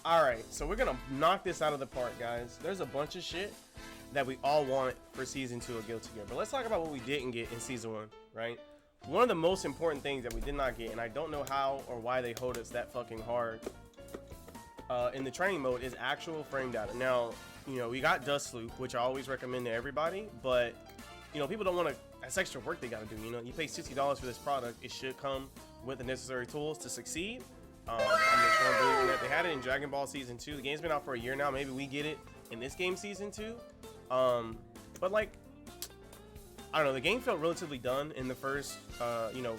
All right, so we're gonna knock this out of the park, guys. There's a bunch of shit that we all want for season 2 of Guilty Gear, but let's talk about what we didn't get in season 1, right? One of the most important things that we did not get, and I don't know how or why they hold us that fucking hard in the training mode, is actual frame data. Now, you know, we got Dust Loop, which I always recommend to everybody, but you know, people don't want to. That's extra work they got to do. You know, you pay $60 for this product, it should come with the necessary tools to succeed. I'm just gonna believe in that. They had it in Dragon Ball Season 2. The game's been out for a year now. Maybe we get it in this game Season 2. But like, I don't know. The game felt relatively done in the first,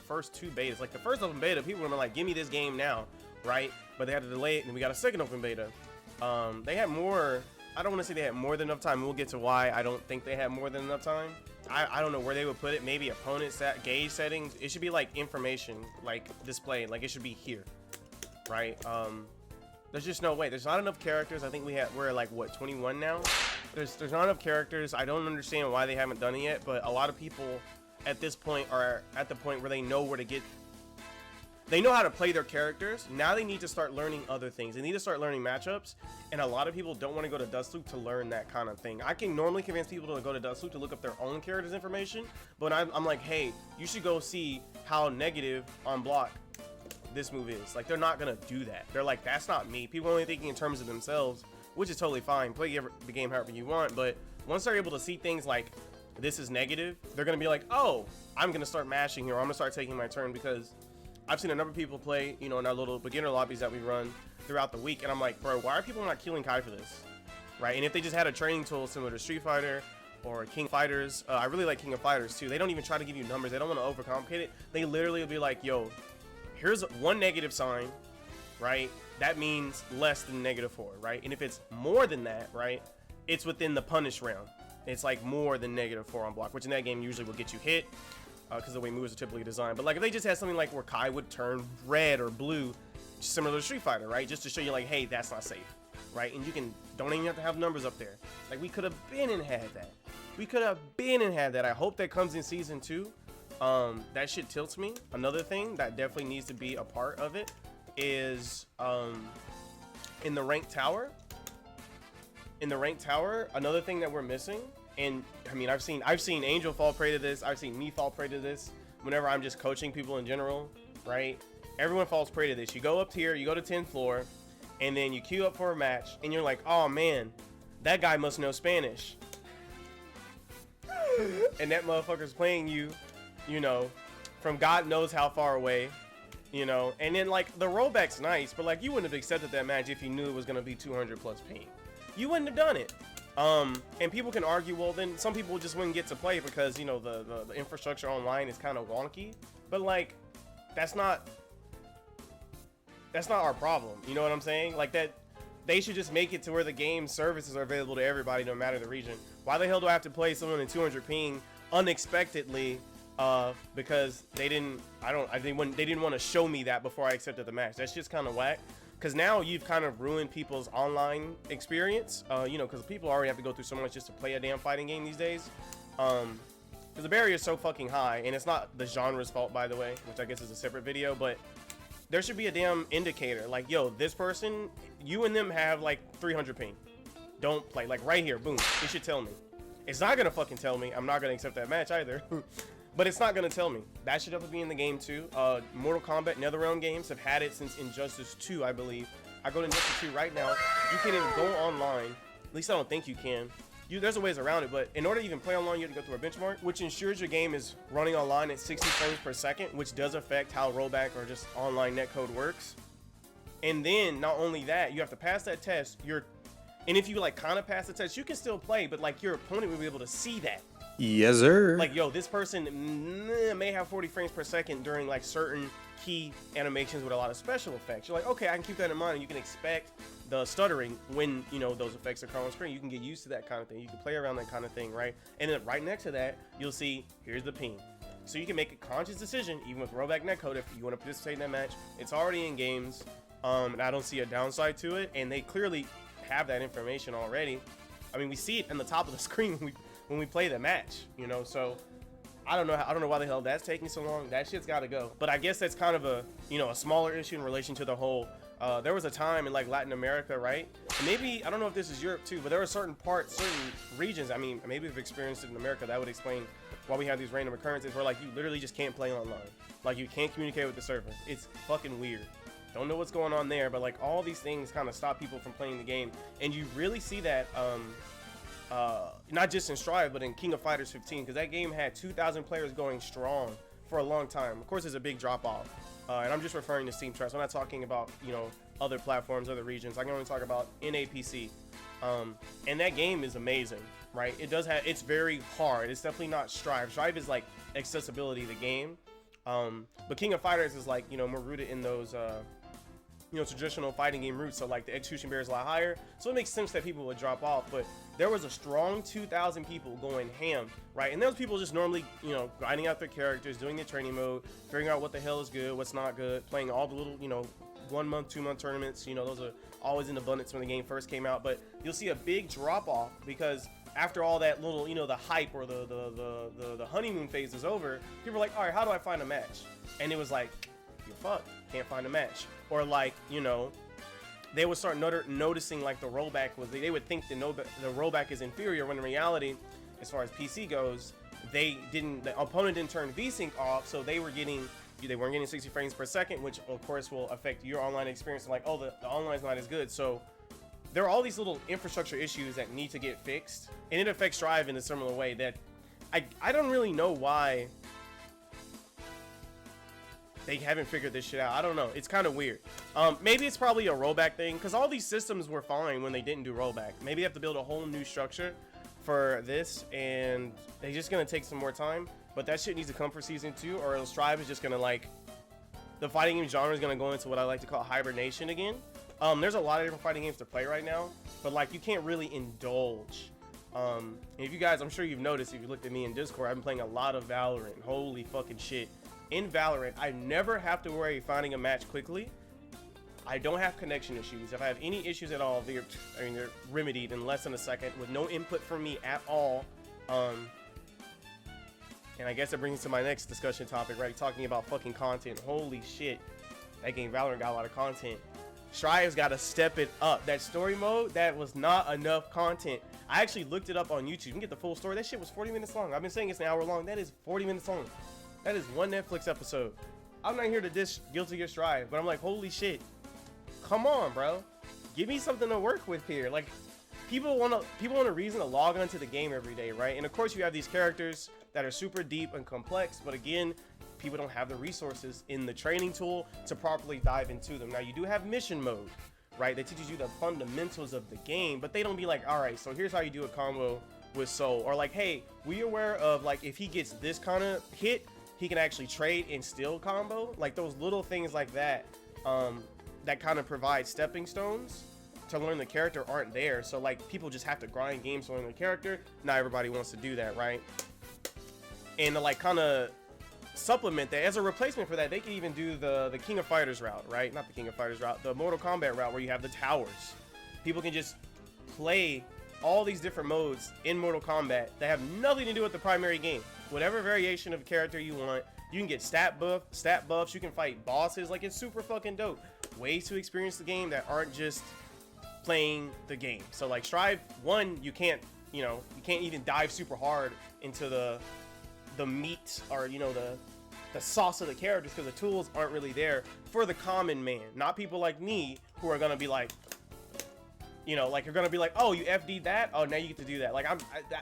first 2 betas. Like the first open beta, people were like, "Give me this game now," right? But they had to delay it, and we got a second open beta. They had more. I don't want to say they had more than enough time. We'll get to why I don't think they had more than enough time. I don't know where they would put it. Maybe opponent gauge settings. It should be like information, like displayed. Like it should be here. Right, there's just no way. There's not enough characters. I think we're like what, 21 now. There's not enough characters. I don't understand why they haven't done it yet, but a lot of people at this point are at the point where they know where to get. They know how to play their characters. Now they need to start learning other things. They need to start learning matchups, and a lot of people don't want to go to Dust Loop to learn that kind of thing. I can normally convince people to go to Dust Loop to look up their own characters information, but I'm like, hey, you should go see how negative on block this move is. Like, they're not gonna do that. They're like, that's not me. People are only thinking in terms of themselves, which is totally fine. Play the game however you want, but once they're able to see things like this is negative, they're gonna be like, oh, I'm gonna start mashing here, or I'm gonna start taking my turn. Because I've seen a number of people play, you know, in our little beginner lobbies that we run throughout the week, and I'm like, bro, why are people not killing Kai for this, right? And if they just had a training tool similar to Street Fighter or King of Fighters, I really like King of Fighters too. They don't even try to give you numbers. They don't want to overcomplicate it. They literally will be like, yo, here's one negative sign, right? That means less than -4, right? And if it's more than that, right, it's within the punish round. It's like more than -4 on block, which in that game usually will get you hit because the way moves are typically designed. But like if they just had something like where Kai would turn red or blue, similar to Street Fighter, right? Just to show you like, hey, that's not safe, right? And you don't even have to have numbers up there. Like we could have been and had that. We could have been and had that. I hope that comes in season 2. That shit tilts me. Another thing that definitely needs to be a part of it is in the ranked tower. In the ranked tower, another thing that we're missing, and I mean, I've seen Angel fall prey to this. I've seen me fall prey to this whenever I'm just coaching people in general, right? Everyone falls prey to this. You go up here, you go to 10th floor, and then you queue up for a match, and you're like, oh man, that guy must know Spanish. And that motherfucker's playing you, you know, from God knows how far away, you know. And then like the rollback's nice, but like you wouldn't have accepted that match if you knew it was gonna be 200 plus ping. You wouldn't have done it. And people can argue, well, then some people just wouldn't get to play because, you know, the infrastructure online is kind of wonky. But like, that's not our problem. You know what I'm saying? Like that, they should just make it to where the game services are available to everybody, no matter the region. Why the hell do I have to play someone in 200 ping unexpectedly? Because they didn't want to show me that before I accepted the match. That's just kind of whack. Because now you've kind of ruined people's online experience. You know, because people already have to go through so much just to play a damn fighting game these days. Because the barrier is so fucking high, and it's not the genre's fault, by the way, which I guess is a separate video. But there should be a damn indicator, like, yo, this person, you and them have like 300 ping. Don't play, like right here, boom. It should tell me. It's not gonna fucking tell me. I'm not gonna accept that match either. But it's not gonna tell me. That should definitely be in the game too. Mortal Kombat NetherRealm games have had it since Injustice 2, I believe. I go to Injustice 2 right now. You can't even go online. At least I don't think you can. There's a ways around it, but in order to even play online, you have to go through a benchmark, which ensures your game is running online at 60 frames per second, which does affect how rollback or just online netcode works. And then not only that, you have to pass that test. And if you like kind of pass the test, you can still play, but like your opponent will be able to see that. Yes, sir. Like, yo, this person may have 40 frames per second during like certain key animations with a lot of special effects. You're like, okay, I can keep that in mind, and you can expect the stuttering when, you know, those effects are on screen. You can get used to that kind of thing. You can play around that kind of thing, right? And then right next to that, you'll see, here's the ping. So you can make a conscious decision, even with rollback netcode, if you want to participate in that match. It's already in games, and I don't see a downside to it, and they clearly have that information already. I mean, we see it in the top of the screen when we play the match, you know. So I don't know why the hell that's taking so long. That shit's got to go. But I guess that's kind of a, you know, a smaller issue in relation to the whole There was a time in like Latin America, right? Maybe, I don't know if this is Europe too, but there are certain parts, certain regions, I mean, maybe we've experienced it in America, that would explain why we have these random occurrences where like you literally just can't play online. Like you can't communicate with the server. It's fucking weird. Don't know what's going on there, but like all these things kind of stop people from playing the game. And you really see that not just in Strive, but in King of Fighters 15, because that game had 2,000 players going strong for a long time. Of course, there's a big drop off. And I'm just referring to Steam charts. I'm not talking about, you know, other platforms, other regions. I can only talk about NAPC. And that game is amazing, right? It does have, it's very hard. It's definitely not Strive. Strive is like accessibility, the game. But King of Fighters is like, you know, more rooted in those, you know, traditional fighting game roots. So like the execution barrier is a lot higher. So it makes sense that people would drop off. But there was a strong 2,000 people going ham, right? And those people just normally, you know, grinding out their characters, doing their training mode, figuring out what the hell is good, what's not good, playing all the little, you know, 1 month, 2 month tournaments. You know, those are always in abundance when the game first came out. But you'll see a big drop off because after all that little, you know, the hype or the honeymoon phase is over, people are like, all right, how do I find a match? And it was like, you're fucked, can't find a match. Or like, you know, they would start noticing like the rollback was, they would think the rollback is inferior, when in reality, as far as PC goes, the opponent didn't turn VSync off, so they weren't getting 60 frames per second, which of course will affect your online experience. Like, oh, the online's not as good. So there are all these little infrastructure issues that need to get fixed, and it affects Strive in a similar way that I don't really know why they haven't figured this shit out. I don't know. It's kind of weird. Maybe it's probably a rollback thing, because all these systems were fine when they didn't do rollback. Maybe they have to build a whole new structure for this, and they're just going to take some more time. But that shit needs to come for season 2, or else Strive is just going to, like, the fighting game genre is going to go into what I like to call hibernation again. There's a lot of different fighting games to play right now, but like you can't really indulge. And if you guys, I'm sure you've noticed if you looked at me in Discord, I've been playing a lot of Valorant. Holy fucking shit. In Valorant, I never have to worry finding a match quickly. I don't have connection issues. If I have any issues at all, they're remedied in less than a second with no input from me at all. And I guess that brings us to my next discussion topic, right? Talking about fucking content. Holy shit. That game Valorant got a lot of content. Strive's got to step it up. That story mode, that was not enough content. I actually looked it up on YouTube. You can get the full story. That shit was 40 minutes long. I've been saying it's an hour long. That is 40 minutes long. That is one Netflix episode. I'm not here to dish Guilty Gear Strive, but I'm like, holy shit. Come on, bro. Give me something to work with here. Like, people want a reason to log onto the game every day, right? And of course you have these characters that are super deep and complex, but again, people don't have the resources in the training tool to properly dive into them. Now, you do have mission mode, right? That teaches you the fundamentals of the game, but they don't be like, all right, so here's how you do a combo with Soul. Or like, hey, we aware of like, if he gets this kind of hit, he can actually trade and still combo. Like those little things like that, that kind of provide stepping stones to learn the character aren't there. So like people just have to grind games to learn the character. Not everybody wants to do that, right? And to like kind of supplement that as a replacement for that, they can even do the King of Fighters route, right? Not the King of Fighters route, the Mortal Kombat route, where you have the towers. People can just play all these different modes in Mortal Kombat that have nothing to do with the primary game. Whatever variation of character you want, you can get stat buffs, you can fight bosses. Like, it's super fucking dope. Ways to experience the game that aren't just playing the game. So like Strive 1, you can't even dive super hard into the meat, or the sauce of the characters, because the tools aren't really there for the common man. Not people like me who are gonna be like, like you're gonna be like, oh, you FD'd that, oh, now you get to do that. Like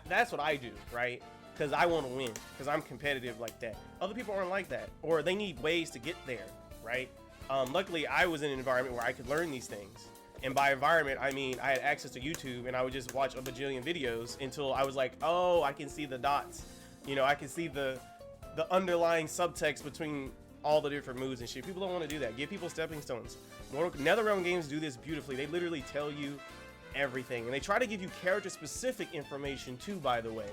that's what I do, right? Because I want to win, because I'm competitive like that. Other people aren't like that, or they need ways to get there, right? Luckily, I was in an environment where I could learn these things. And by environment, I mean I had access to YouTube, and I would just watch a bajillion videos until I was like, oh, I can see the dots. I can see the underlying subtext between all the different moves and shit. People don't want to do that. Give people stepping stones. NetherRealm games do this beautifully. They literally tell you everything, and they try to give you character-specific information too, by the way.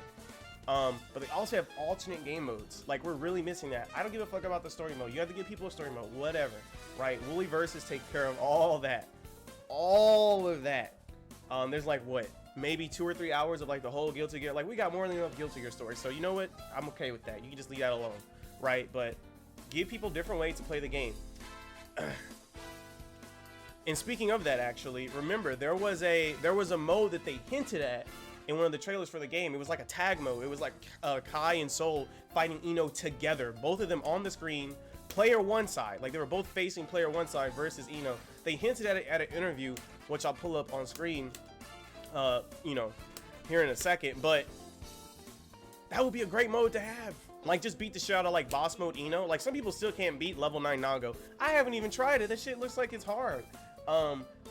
But they also have alternate game modes. Like, we're really missing that. I don't give a fuck about the story mode. You have to give people a story mode, whatever, right? Woolly Versus take care of all that. All of that. There's like, what, maybe 2 or 3 hours of like the whole Guilty Gear. Like, we got more than enough Guilty Gear stories. So you know what? I'm okay with that. You can just leave that alone, right? But give people different ways to play the game. And speaking of that, actually, remember there was a mode that they hinted at in one of the trailers for the game. It was like a tag mode. It was like Kai and Soul fighting Ino together, both of them on the screen, player one side. Like they were both facing player one side versus Ino. They hinted at it at an interview, which I'll pull up on screen, you know, here in a second. But that would be a great mode to have. Like, just beat the shit out of like boss mode Ino. Like, some people still can't beat level 9 Nago. I haven't even tried it. That shit looks like it's hard.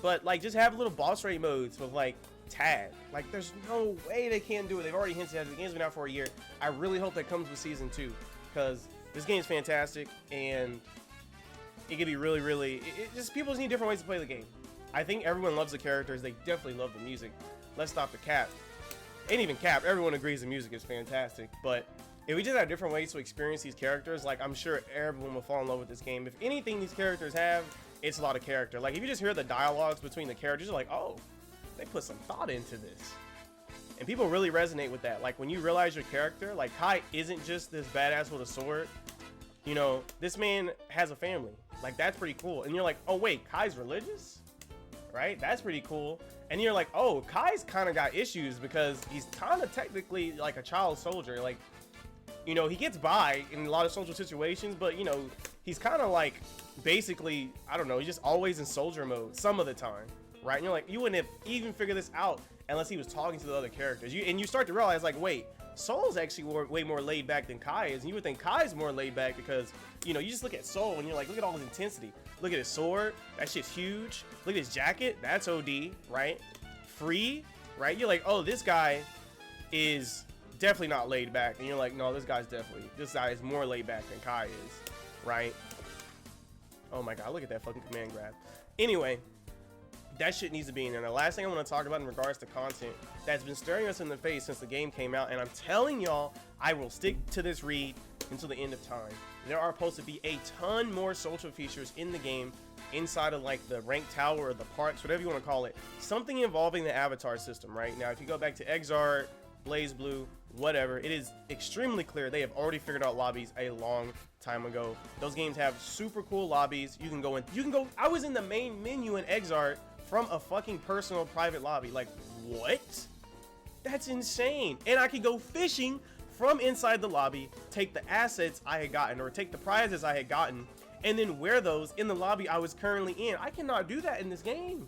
But like, just have little boss raid modes with like tag. Like, there's no way they can't do it. They've already hinted at it. The game's been out for a year. I really hope that comes with season 2, because this game's fantastic and it could be really, really. It just, people just need different ways to play the game. I think everyone loves the characters. They definitely love the music. Let's stop the cap. Ain't even cap. Everyone agrees the music is fantastic. But if we just have different ways to experience these characters, like, I'm sure everyone will fall in love with this game. If anything these characters have, it's a lot of character. Like, if you just hear the dialogues between the characters, you're like, oh, they put some thought into this. And people really resonate with that. Like, when you realize your character, like, Kai isn't just this badass with a sword. You know, this man has a family. Like, that's pretty cool. And you're like, oh, wait, Kai's religious? Right? That's pretty cool. And you're like, oh, Kai's kind of got issues because he's kind of technically like a child soldier. Like, you know, he gets by in a lot of social situations, but, you know, he's kind of like basically, I don't know, he's just always in soldier mode some of the time, right? And you're like, you wouldn't have even figured this out unless he was talking to the other characters. And you start to realize, like, wait, Soul's actually way more laid back than Kai is. And you would think Kai's more laid back because, you know, you just look at Soul and you're like, look at all his intensity. Look at his sword, that shit's huge. Look at his jacket, that's OD, right? Free, right? You're like, oh, this guy is definitely not laid back. And you're like, no, this guy is more laid back than Kai is, right? Oh my god, look at that fucking command grab. Anyway, that shit needs to be in there. The last thing I want to talk about in regards to content that's been staring us in the face since the game came out, and I'm telling y'all, I will stick to this read until the end of time. There are supposed to be a ton more social features in the game, inside of like the ranked tower or the parks, whatever you want to call it. Something involving the avatar system. Right now, if you go back to Exart, Blaze Blue, whatever, it is extremely clear they have already figured out lobbies a long time ago. Those games have super cool lobbies. You can go in, I was in the main menu in Exart from a fucking personal private lobby. Like, what? That's insane. And I could go fishing from inside the lobby, take the assets I had gotten, or take the prizes I had gotten, and then wear those in the lobby I was currently in. I cannot do that in this game,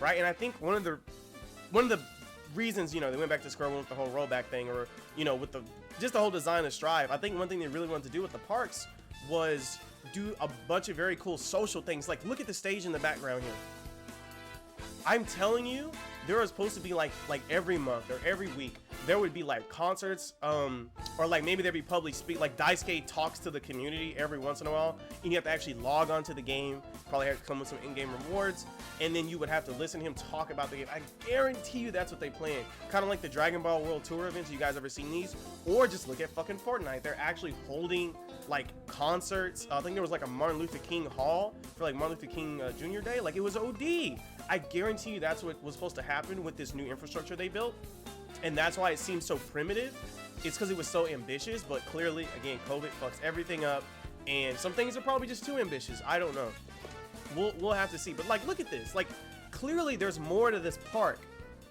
right? And I think one of the reasons, you know, they went back to square one with the whole rollback thing, or, you know, with just the whole design of Strive. I think one thing they really wanted to do with the parks was do a bunch of very cool social things. Like, look at the stage in the background here. I'm telling you, there was supposed to be like every month or every week there would be like concerts, or like maybe there'd be public speak, like Daisuke talks to the community every once in a while, and you have to actually log on to the game, probably have to come with some in-game rewards, and then you would have to listen to him talk about the game. I guarantee you that's what they plan. Kind of like the Dragon Ball World Tour events. You guys ever seen these? Or just look at fucking Fortnite. They're actually holding like concerts. I think there was like a Martin Luther King Hall for like Martin Luther King Jr. Day. Like, it was OD. I guarantee you that's what was supposed to happen with this new infrastructure they built. And that's why it seems so primitive. It's because it was so ambitious, but clearly, again, COVID fucks everything up, and some things are probably just too ambitious. I don't know. We'll have to see. But like, look at this. Like, clearly there's more to this park,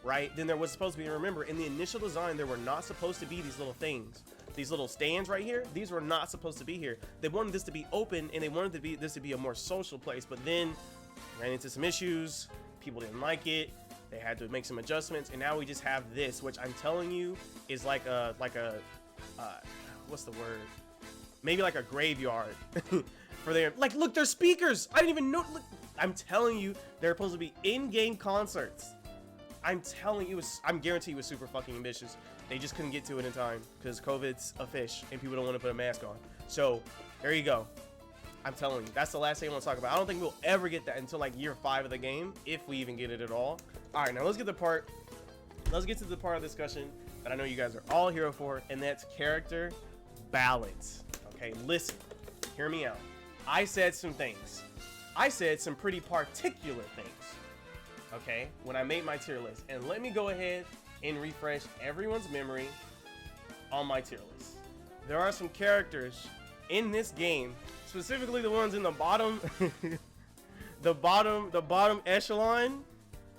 right, than there was supposed to be. Remember, in the initial design, there were not supposed to be these little things. These little stands right here, these were not supposed to be here. They wanted this to be open, and they wanted this to be a more social place, but then ran into some issues. People didn't like it. They had to make some adjustments, and now we just have this, which I'm telling you is like a what's the word? Maybe like a graveyard for their, like, look, there's speakers. I didn't even know. Look, I'm telling you, they're supposed to be in-game concerts. I'm telling you, I'm guaranteed it was super fucking ambitious. They just couldn't get to it in time because COVID's a fish and people don't want to put a mask on. So there you go. I'm telling you, that's the last thing I want to talk about. I don't think we'll ever get that until like year 5 of the game, if we even get it at all. All right, now let's get to the part of the discussion that I know you guys are all here for, and that's character balance. Okay, listen, hear me out. I said some things. I said some pretty particular things, okay, when I made my tier list. And let me go ahead and refresh everyone's memory on my tier list. There are some characters in this game, specifically the ones in the bottom the bottom echelon,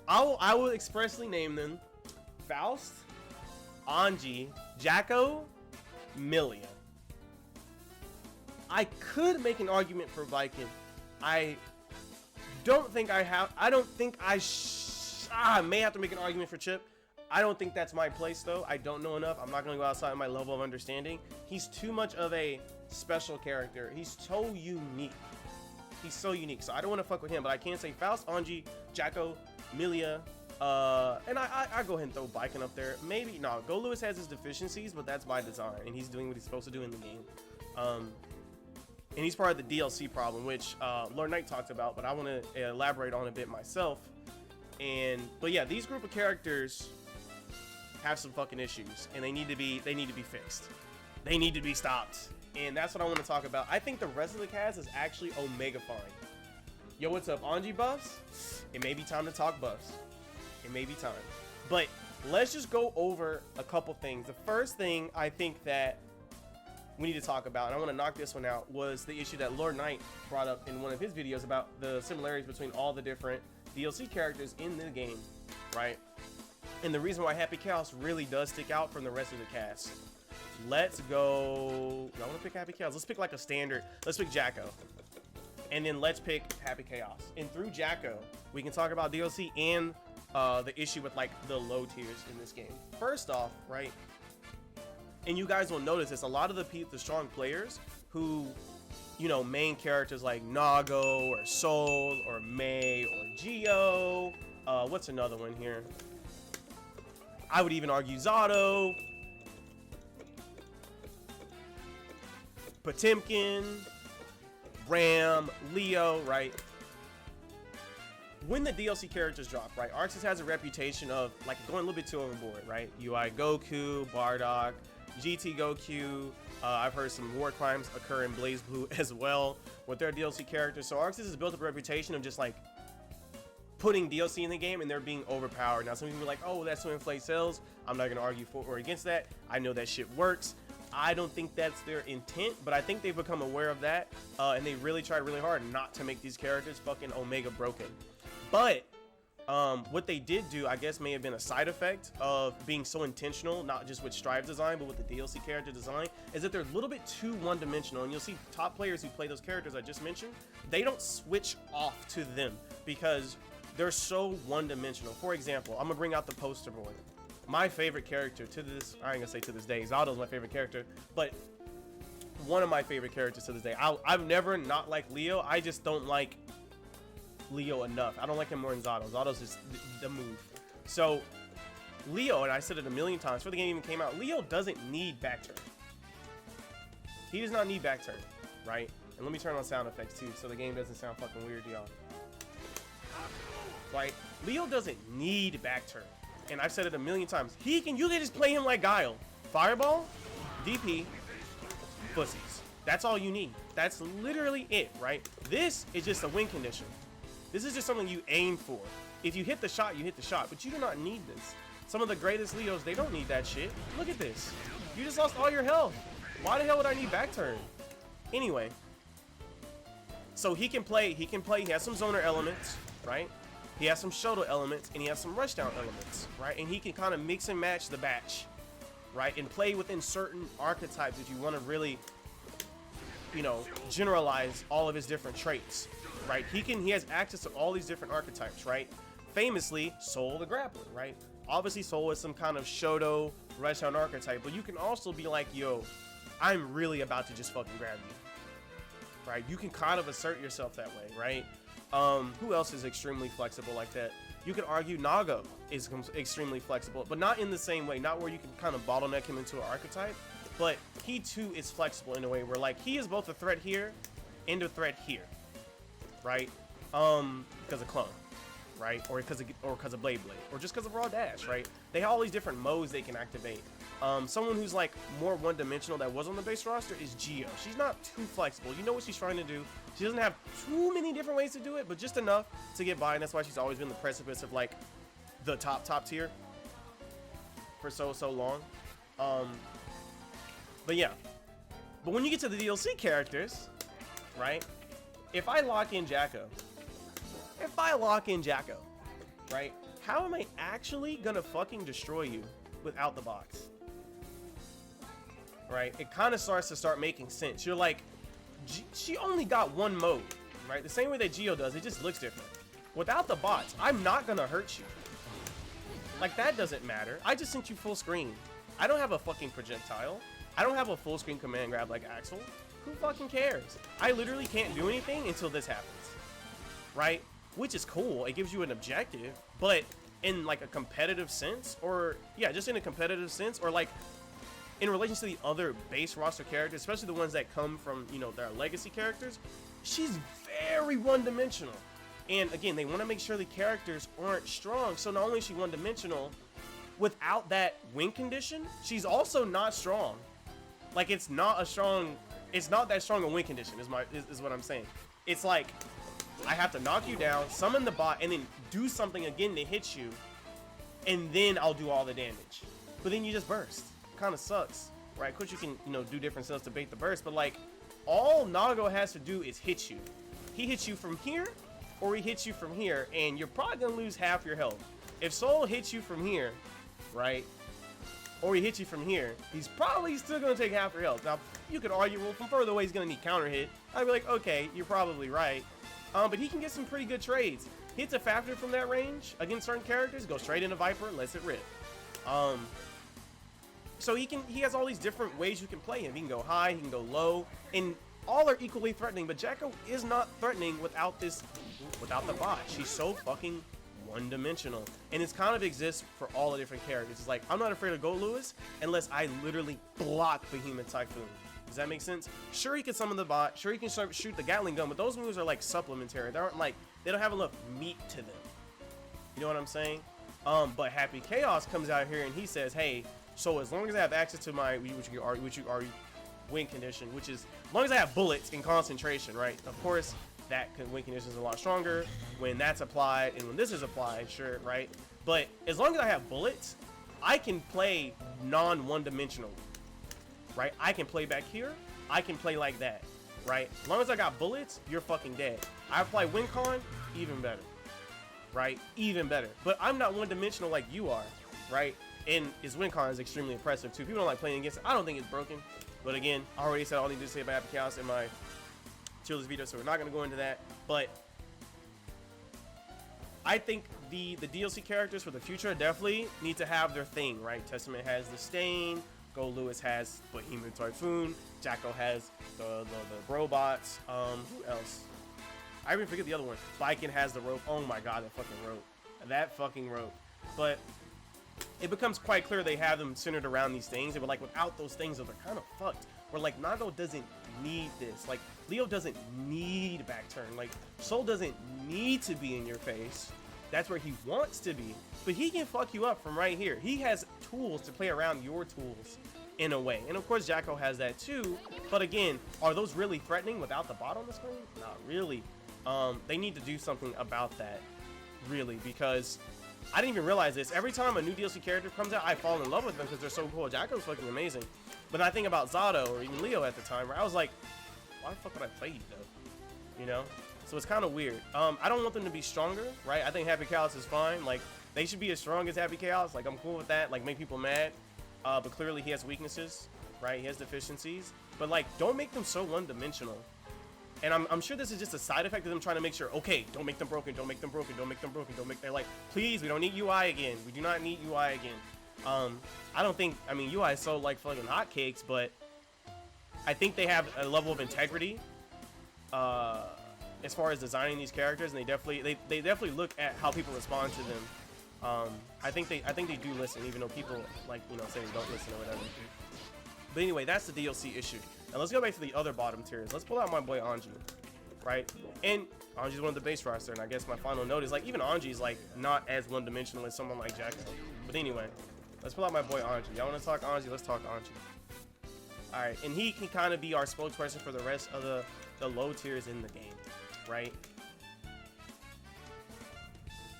I will expressly name them Faust, Anji, Jacko, Milia. I could make an argument for Viking. I don't think I may have to make an argument for Chip. I don't think that's my place though. I don't know enough. I'm not gonna go outside my level of understanding. He's too much of a special character. He's so unique. He's so unique. So I don't want to fuck with him, but I can say Faust, Anji, Jacko, Milia, and I go ahead and throw Viking up there. Maybe no. Go Lewis has his deficiencies, but that's by design, and he's doing what he's supposed to do in the game. And he's part of the DLC problem, which Lord Knight talked about, but I want to elaborate on a bit myself. But yeah, these group of characters have some fucking issues, and they need to be fixed. They need to be stopped, and that's what I want to talk about. I think the rest of the cast is actually Omega fine. Yo, what's up, Anji buffs? It may be time to talk buffs. It may be time, but let's just go over a couple things. The first thing I think that we need to talk about, and I want to knock this one out, was the issue that Lord Knight brought up in one of his videos about the similarities between all the different DLC characters in the game, right? And the reason why Happy Chaos really does stick out from the rest of the cast. Let's go. I want to pick Happy Chaos. Let's pick like a standard. Let's pick Jacko. And then let's pick Happy Chaos. And through Jacko, we can talk about DLC and the issue with like the low tiers in this game. First off, right? And you guys will notice this, a lot of the strong players who, you know, main characters like Nago or Soul or Mei or Geo. What's another one here? I would even argue Zato, Potemkin, Ram, Leo, right? When the DLC characters drop, right, Arcsys has a reputation of like going a little bit too overboard, right? UI Goku, Bardock, GT Goku. I've heard some war crimes occur in Blaze Blue as well with their DLC characters. So Arcsys has built up a reputation of just like putting DLC in the game and they're being overpowered. Now some people are like, oh, that's to inflate sales. I'm not gonna argue for or against that. I know that shit works. I don't think that's their intent, but I think they've become aware of that, and they really tried really hard not to make these characters fucking Omega broken. But what they did do, I guess, may have been a side effect of being so intentional, not just with Strive design, but with the DLC character design, is that they're a little bit too one-dimensional. And you'll see top players who play those characters I just mentioned, they don't switch off to them because they're so one-dimensional. For example, I'm gonna bring out the poster boy. My favorite character to this, I ain't gonna say to this day, Zato's my favorite character, but one of my favorite characters to this day. I've never not liked Leo. I just don't like Leo enough. I don't like him more than Zato. Zato's just the move. So Leo, and I said it a million times before the game even came out, Leo doesn't need back turn. He does not need back turn, right? And let me turn on sound effects too, so the game doesn't sound fucking weird to y'all. Right? Leo doesn't need back turn. And I've said it a million times. You can just play him like Guile. Fireball, DP, pussies. That's all you need. That's literally it, right? This is just a win condition. This is just something you aim for. If you hit the shot, you hit the shot, but you do not need this. Some of the greatest Leos, they don't need that shit. Look at this. You just lost all your health. Why the hell would I need back turn? Anyway, so he can play, he has some zoner elements, right? He has some Shoto elements, and he has some rushdown elements, right? And he can kind of mix and match the batch, right? And play within certain archetypes if you want to really, you know, generalize all of his different traits, right? He has access to all these different archetypes, right? Famously, Soul the Grappler, right? Obviously, Soul is some kind of Shoto rushdown archetype, but you can also be like, yo, I'm really about to just fucking grab you, right? You can kind of assert yourself that way, right? Who else is extremely flexible like that? You could argue Nago is extremely flexible, but not in the same way, not where you can kind of bottleneck him into an archetype, but he too is flexible in a way where like he is both a threat here and a threat here, right? Because of clone, right? Or because of Blade, or just because of raw dash, right? They have all these different modes they can activate. Someone who's like more one-dimensional that was on the base roster is Geo. She's not too flexible. You know what she's trying to do. She doesn't have too many different ways to do it, but just enough to get by, and that's why she's always been the precipice of like the top tier for so long. But yeah, but when you get to the DLC characters, right? If I lock in Jacko, if I lock in Jacko, right? How am I actually gonna fucking destroy you without the box? Right? It kind of starts to making sense. You're like, she only got one mode, right? The same way that Geo does, it just looks different. Without the bots, I'm not gonna hurt you. Like, that doesn't matter. I just sent you full screen. I don't have a fucking projectile. I don't have a full screen command grab like Axel. Who fucking cares? I literally can't do anything until this happens, right? Which is cool. It gives you an objective, but in like a competitive sense, or yeah, just in a competitive sense, or like in relation to the other base roster characters, especially the ones that come from, you know, their legacy characters, she's very one-dimensional. And again, they want to make sure the characters aren't strong. So not only is she one-dimensional, without that win condition, she's also not strong. Like, it's not that strong a win condition is what I'm saying. It's like, I have to knock you down, summon the bot, and then do something again to hit you, and then I'll do all the damage. But then you just burst. Kind of sucks, right? Of course you can, you know, do different stuff to bait the burst, but like, all Nago has to do is hit you. He hits you from here, or he hits you from here, and you're probably gonna lose half your health. If Soul hits you from here, right, or he hits you from here, he's probably still gonna take half your health. Now, you could argue, well, from further away, he's gonna need counter hit. I'd be like, okay, you're probably right. But he can get some pretty good trades. Hits a factor from that range against certain characters, goes straight into Viper, lets it rip. So he has all these different ways you can play him. He can go high, he can go low, and all are equally threatening, but Jacko is not threatening without the bot. She's so fucking one-dimensional, and it's kind of exists for all the different characters. It's like, I'm not afraid of Go Lewis unless I literally block Behemoth Typhoon. Does that make sense? Sure, he can summon the bot, sure he can shoot the Gatling gun, but those moves are like supplementary. They aren't like, they don't have enough meat to them. You know what I'm saying? But Happy Chaos comes out here and he says, hey, so as long as I have access to my which you are win condition, which is as long as I have bullets and concentration, right? Of course, that win condition is a lot stronger when that's applied and when this is applied, sure, right? But as long as I have bullets, I can play non-one-dimensional, right? I can play back here, I can play like that, right? As long as I got bullets, you're fucking dead. I apply win con, even better, right? Even better. But I'm not one-dimensional like you are, right? And his win con is extremely impressive too. People don't like playing against it. I don't think it's broken. But again, I already said all I need to say about Happy Chaos in my tier list video, so we're not going to go into that. But I think the DLC characters for the future definitely need to have their thing, right? Testament has the Stain, Go Lewis has Behemoth Typhoon, Jacko has the robots. Who else? I even forget the other one. Viking has the rope. Oh my god, that fucking rope. That fucking rope. But it becomes quite clear they have them centered around these things. They were like, without those things, they're kind of fucked. Where like Nago doesn't need this. Like Leo doesn't need back turn. Like Soul doesn't need to be in your face. That's where he wants to be. But he can fuck you up from right here. He has tools to play around your tools in a way. And of course Jacko has that too. But again, are those really threatening without the bot on the screen? Not really. They need to do something about that, really, because I didn't even realize this. Every time a new DLC character comes out, I fall in love with them because they're so cool. Jacko's fucking amazing. But I think about Zato or even Leo at the time, where I was like, why the fuck would I play you though? You know? So it's kind of weird. I don't want them to be stronger, right? I think Happy Chaos is fine. Like, they should be as strong as Happy Chaos. Like, I'm cool with that. Like, make people mad. But clearly he has weaknesses, right? He has deficiencies. But like, don't make them so one-dimensional. And I'm sure this is just a side effect of them trying to make sure, okay, don't make them broken, don't make them broken, don't make them broken, don't make, they're like, please, we don't need UI again. We do not need UI again. I don't think, I mean, UI is so like fucking hotcakes, but I think they have a level of integrity as far as designing these characters, and they definitely look at how people respond to them. I think they do listen, even though people like, you know, say they don't listen or whatever. But anyway, that's the DLC issue. Now let's go back to the other bottom tiers. Let's pull out my boy Anji, right? And Anji's one of the base roster, and I guess my final note is like, even Anji's like not as one-dimensional as someone like Jacko. But anyway, let's pull out my boy Anji. Y'all want to talk Anji? Let's talk Anji. All right, and he can kind of be our spokesperson for the rest of the low tiers in the game, right?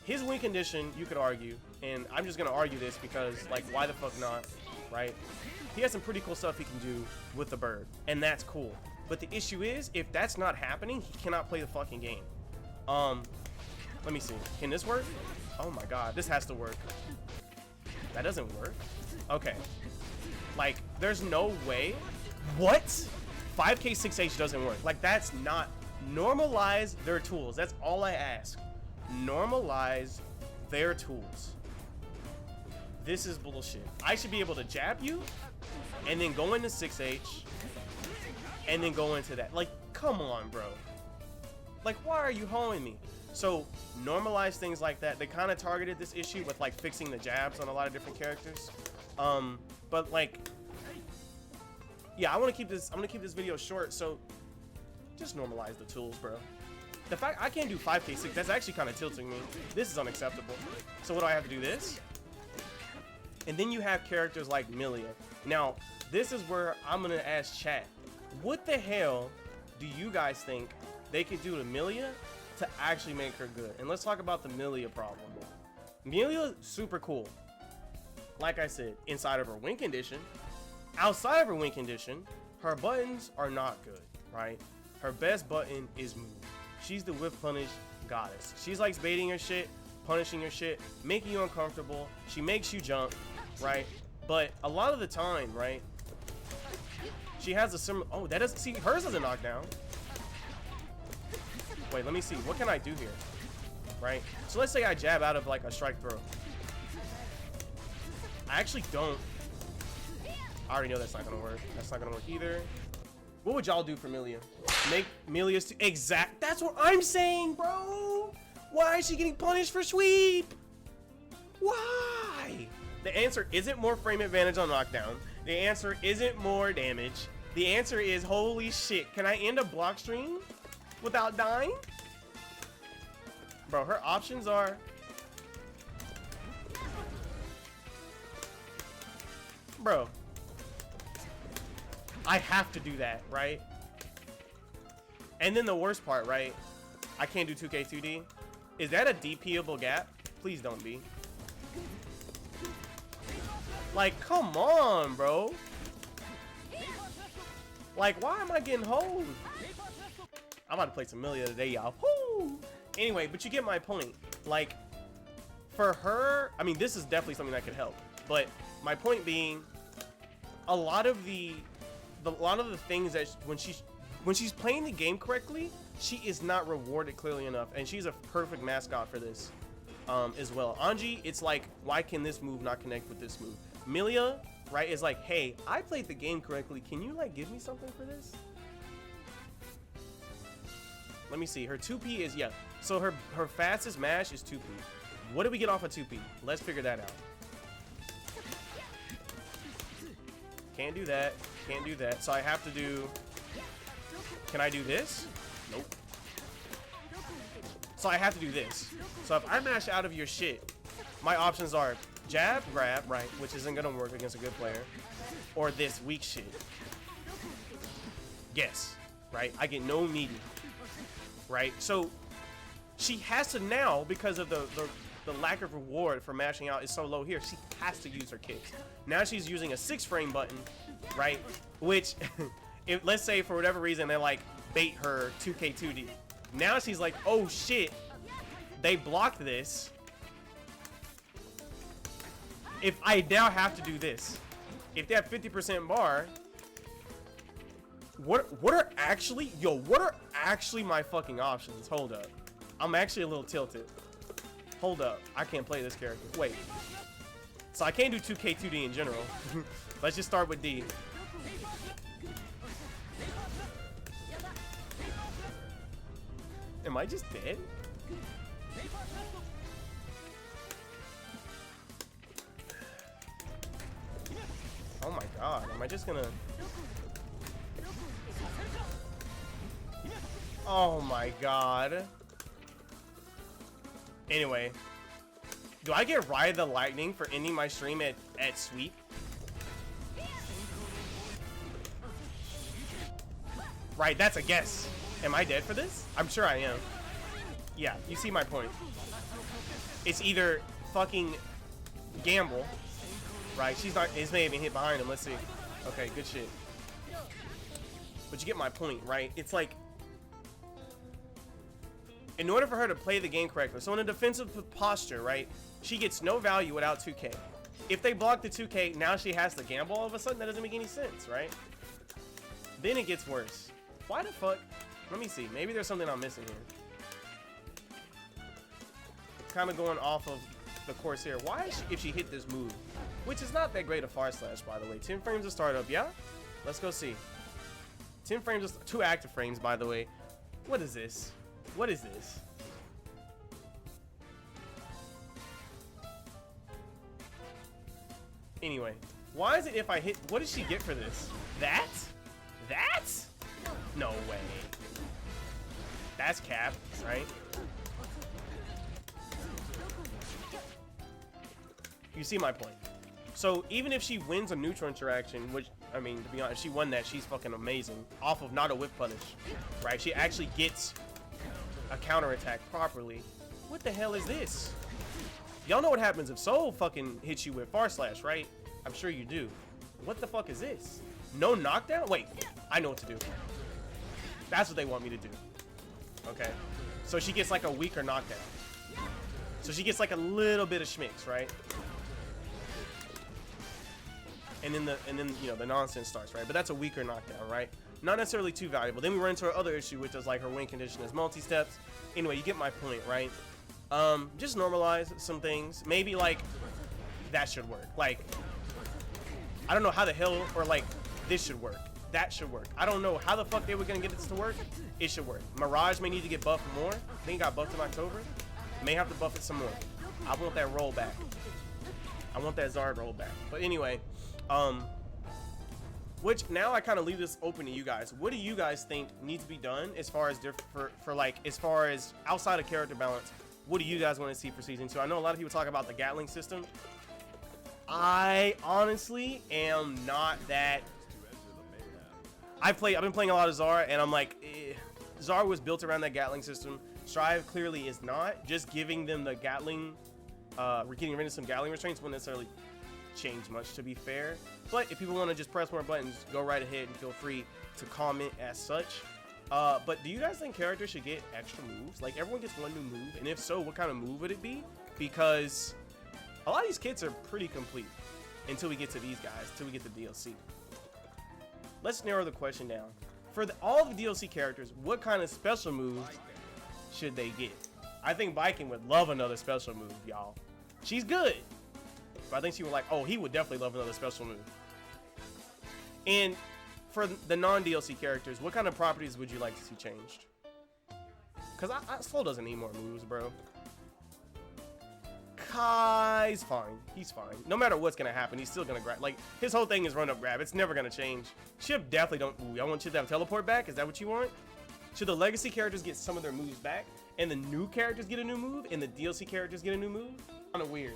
His win condition, you could argue, and I'm just gonna argue this because like, why the fuck not, right? He has some pretty cool stuff he can do with the bird, and that's cool. But the issue is, if that's not happening, he cannot play the fucking game. Let me see. Can this work? Oh my god, this has to work. That doesn't work. Okay. Like, there's no way. What? 5K 6H doesn't work. Like, that's not. Normalize their tools. That's all I ask. Normalize their tools. This is bullshit. I should be able to jab you and then go into 6H and then go into that. Like, come on, bro. Like, why are you holding me? So normalize things like that. They kind of targeted this issue with like fixing the jabs on a lot of different characters. But like, yeah, I'm gonna keep this video short. So just normalize the tools, bro. The fact I can't do 5K 6, that's actually kind of tilting me. This is unacceptable. So what do I have to do? This? And then you have characters like Milia. Now, this is where I'm gonna ask chat, what the hell do you guys think they could do to Milia to actually make her good? And let's talk about the Milia problem. Milia, super cool. Like I said, inside of her win condition. Outside of her win condition, her buttons are not good, right? Her best button is move. She's the whip punish goddess. She's like baiting your shit, punishing your shit, making you uncomfortable. She makes you jump, right? But a lot of the time, right? She has a similar. Oh, that doesn't. See, hers is a knockdown. Wait, let me see. What can I do here? Right? So let's say I jab out of like a strike throw. I actually don't. I already know that's not gonna work. That's not gonna work either. What would y'all do for Milia? Make Milia's exact. That's what I'm saying, bro. Why is she getting punished for sweep? Why? The answer isn't more frame advantage on knockdown. The answer isn't more damage. The answer is holy shit. Can I end a block stream without dying? Bro, her options are. Bro. I have to do that, right? And then the worst part, right? I can't do 2K 2D. Is that a DPable gap? Please don't be. Like, come on, bro. Like, why am I getting hold? I'm about to play some Milia today, y'all. Woo! Anyway, but you get my point. Like, for her, I mean, this is definitely something that could help. But my point being, a lot of the things that when she's playing the game correctly, she is not rewarded clearly enough, and she's a perfect mascot for this as well. Anji, it's like, why can this move not connect with this move? Milia, right, is like, hey, I played the game correctly. Can you like give me something for this? Let me see. Her 2P is, yeah. So her fastest mash is 2P. What do we get off of 2P? Let's figure that out. Can't do that. Can't do that. So I have to do. Can I do this? Nope. So I have to do this. So if I mash out of your shit, my options are jab, grab, right, which isn't gonna work against a good player, or this weak shit. Yes, right? I get no meaty, right? So she has to now, because of the lack of reward for mashing out is so low here, she has to use her kicks. Now she's using a 6-frame button, right? Which, if let's say for whatever reason they like bait her 2K 2D. Now she's like, oh shit, they blocked this. If I now have to do this, if they have 50% bar, what are actually, what are actually my fucking options? Hold up. I'm actually a little tilted. Hold up. I can't play this character. Wait. So I can't do 2K 2D in general. Let's just start with D. Am I just dead? Oh my god. Am I just gonna... Oh my god. Anyway, do I get Ride the Lightning for ending my stream at sweep? Right, that's a guess. Am I dead for this? I'm sure I am. Yeah, you see my point. It's either fucking gamble, right? She's not. It's may even hit behind him. Let's see. Okay, good shit. But you get my point, right? It's like in order for her to play the game correctly, so in a defensive posture, right, she gets no value without 2K. If they block the 2K, now she has to gamble all of a sudden. That doesn't make any sense, right? Then it gets worse. Why the fuck? Let me see. Maybe there's something I'm missing here. Kind of going off of the course here. Why is she, if she hit this move, which is not that great a far slash, by the way. 10 frames of startup, yeah? Let's go see. 10 frames of 2 active frames, by the way. What is this? What is this? Anyway, why is it if I hit, what does she get for this? That? That? No way. That's cap, right? You see my point. So even if she wins a neutral interaction, which, I mean, to be honest, if she won that, she's fucking amazing. Off of not a whip punish, right? She actually gets a counterattack properly. What the hell is this? Y'all know what happens if Soul fucking hits you with far slash, right? I'm sure you do. What the fuck is this? No knockdown? Wait, I know what to do. That's what they want me to do. Okay. So she gets like a weaker knockdown. So she gets like a little bit of schmicks, right? And then you know, the nonsense starts, right? But that's a weaker knockdown, right? Not necessarily too valuable. Then we run into our other issue, which is like her win condition is multi-steps. Anyway, you get my point, right? Just normalize some things. Maybe like that should work. Like, I don't know how the hell, or like this should work. That should work. I don't know how the fuck they were gonna get this to work. It should work. Mirage may need to get buffed more. I think it got buffed in October. May have to buff it some more. I want that rollback. I want that Zard rollback. But anyway, which now I kind of leave this open to you guys. What do you guys think needs to be done as far as for like, as far as outside of character balance? What do you guys want to see for season 2? I know a lot of people talk about the Gatling system. I honestly am not that. I've been playing a lot of Zara, and I'm like, Zara was built around that Gatling system. Strive clearly is not. Just giving them the Gatling, getting rid of some Gatling restraints won't necessarily change much, to be fair. But if people want to just press more buttons, go right ahead and feel free to comment as such. But do you guys think characters should get extra moves? Like, everyone gets one new move, and if so, what kind of move would it be? Because a lot of these kits are pretty complete until we get to these guys, until we get the DLC. Let's narrow the question down. For all the DLC characters, what kind of special moves should they get? I think Viking would love another special move, y'all. She's good, but I think she would like, oh, he would definitely love another special move. And for the non-DLC characters, what kind of properties would you like to see changed? Because Slow doesn't need more moves, bro. Kai's fine. He's fine. No matter what's going to happen, he's still going to grab. Like, his whole thing is run up grab. It's never going to change. Chip definitely don't. Ooh, y'all want Chip to have teleport back? Is that what you want? Should the legacy characters get some of their moves back, and the new characters get a new move, and the DLC characters get a new move? Kind of weird.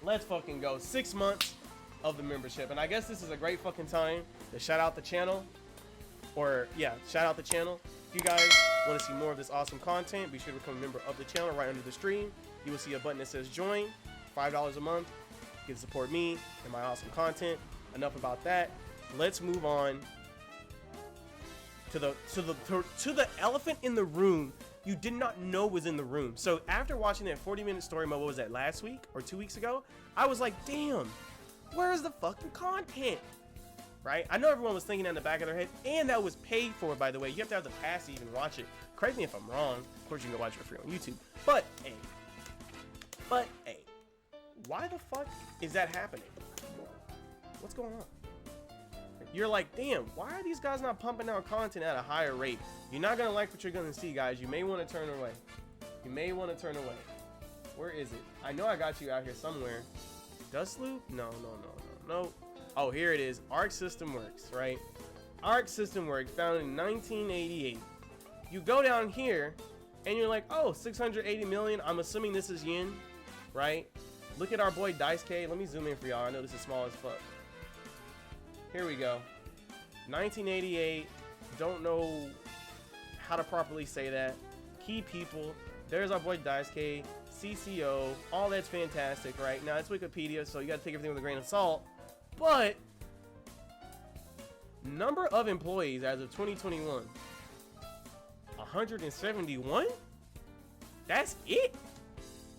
Let's fucking go. 6 months of the membership, and I guess this is a great fucking time to shout out the channel, or yeah, shout out the channel. If you guys want to see more of this awesome content, be sure to become a member of the channel right under the stream. You will see a button that says join, $5 a month. You can support me and my awesome content. Enough about that. Let's move on to the elephant in the room you did not know was in the room. So after watching that 40-minute story mode, what was that, last week or 2 weeks ago? I was like, damn, where's the fucking content? Right? I know everyone was thinking that in the back of their head, and that was paid for, by the way. You have to have the pass to even watch it. Correct me if I'm wrong. Of course, you can go watch it for free on YouTube. But hey, why the fuck is that happening? What's going on? You're like, damn, why are these guys not pumping out content at a higher rate? You're not gonna like what you're gonna see, guys. You may want to turn away. You may want to turn away. Where is it? I know I got you out here somewhere. Dust Loop? No. Oh, here it is. Arc System Works, right? Arc System Works, founded in 1988. You go down here, and you're like, oh, 680 million. I'm assuming this is yen, right? Look at our boy Dice K. Let me zoom in for y'all. I know this is small as fuck. Here we go. 1988. Don't know how to properly say that. Key people. There's our boy Dice K. CCO. All that's fantastic, right? Now, it's Wikipedia, so you got to take everything with a grain of salt. But number of employees as of 2021, 171? That's it?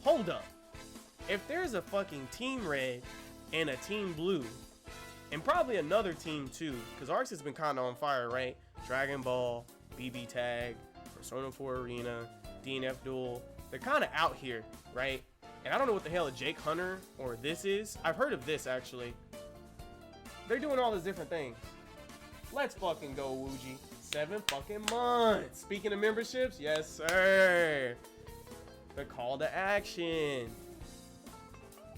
Hold up. If there's a fucking Team Red and a Team Blue, and probably another team too, because Arcs has been kind of on fire, right? Dragon Ball, BB Tag, Persona 4 Arena, DNF Duel. They're kind of out here, right? And I don't know what the hell a Jake Hunter or this is. I've heard of this, actually. They're doing all these different things. Let's fucking go, Wooji. 7 fucking months. Speaking of memberships, yes, sir. The call to action.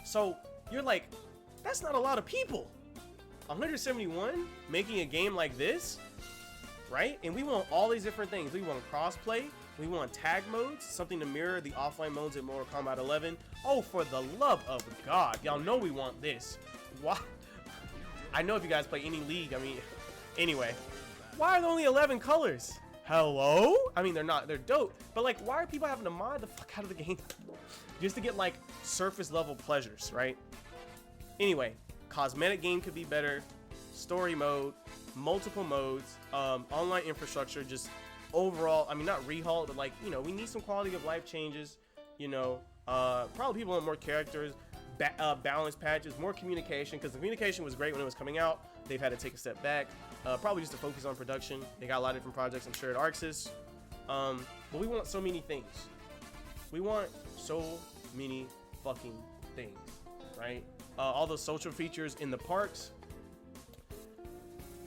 So, you're like, that's not a lot of people. 171 making a game like this, right? And we want all these different things. We want crossplay. We want tag modes, something to mirror the offline modes in Mortal Kombat 11. Oh, for the love of God. Y'all know we want this. Why? I know if you guys play any league, I mean, anyway. Why are there only 11 colors? Hello? I mean, they're dope. But like, why are people having to mod the fuck out of the game? Just to get like surface level pleasures, right? Anyway, cosmetic game could be better. Story mode, multiple modes, online infrastructure, just overall, I mean, not rehaul, but like, you know, we need some quality of life changes, you know, probably people want more characters, balance patches, more communication, because the communication was great when it was coming out. They've had to take a step back, probably just to focus on production. They got a lot of different projects, I'm sure, at Arcsys, but we want so many things. We want so many fucking things, right? All those social features in the parks,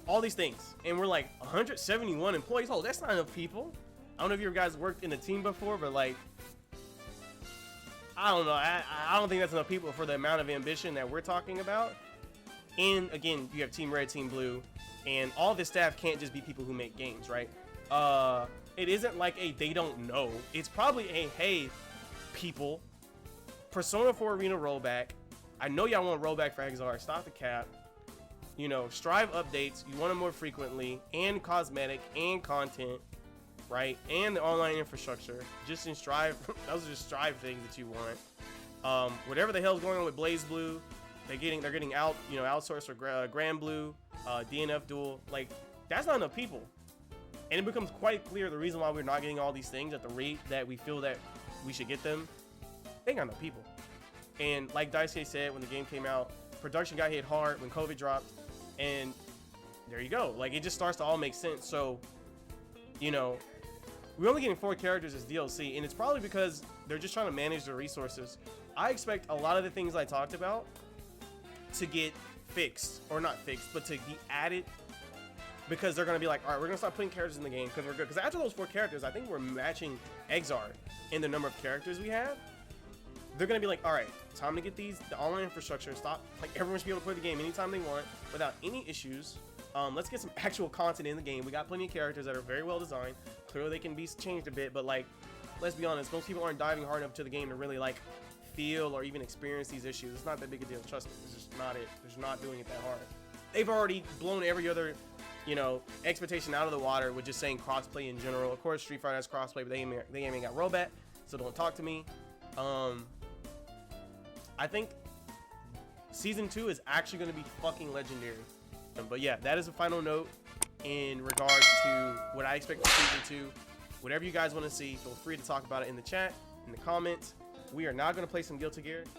all these things, and we're like 171 employees. Oh, that's not enough people. I don't know if you guys worked in a team before, but like, I don't know. I don't think that's enough people for the amount of ambition that we're talking about. And again, you have Team Red, Team Blue, and all this staff can't just be people who make games, right? It isn't like a they don't know. It's probably a hey, people, Persona 4 Arena rollback. I know y'all want rollback for Exar. Stop the cap. You know, Strive updates. You want them more frequently, and cosmetic, and content, right? And the online infrastructure. Just in Strive, those are just Strive things that you want. Whatever the hell's going on with Blaze Blue, they're getting out, you know, outsourced for Grand Blue, DNF Duel. Like, that's not enough people. And it becomes quite clear the reason why we're not getting all these things at the rate that we feel that we should get them. They ain't got no people. And like Daisuke said, when the game came out, production got hit hard when COVID dropped, and there you go. Like, it just starts to all make sense. So, you know, we're only getting 4 characters as DLC, and it's probably because they're just trying to manage their resources. I expect a lot of the things I talked about to get fixed, or not fixed, but to be added, because they're going to be like, all right, we're going to start putting characters in the game because we're good. Because after those 4 characters, I think we're matching Exar in the number of characters we have. They're going to be like, all right, time to get the online infrastructure. Stop. Like, everyone should be able to play the game anytime they want without any issues. Let's get some actual content in the game. We got plenty of characters that are very well designed. Clearly, they can be changed a bit, but like, let's be honest, most people aren't diving hard enough to the game to really like feel or even experience these issues. It's not that big a deal. Trust me, it's just not it. They're just not doing it that hard. They've already blown every other, you know, expectation out of the water with just saying crossplay in general. Of course, Street Fighter has crossplay, but they ain't got rollback, so don't talk to me. I think season 2 is actually going to be fucking legendary. But yeah, that is a final note in regards to what I expect for season 2. Whatever you guys want to see, feel free to talk about it in the chat, in the comments. We are now going to play some Guilty Gear.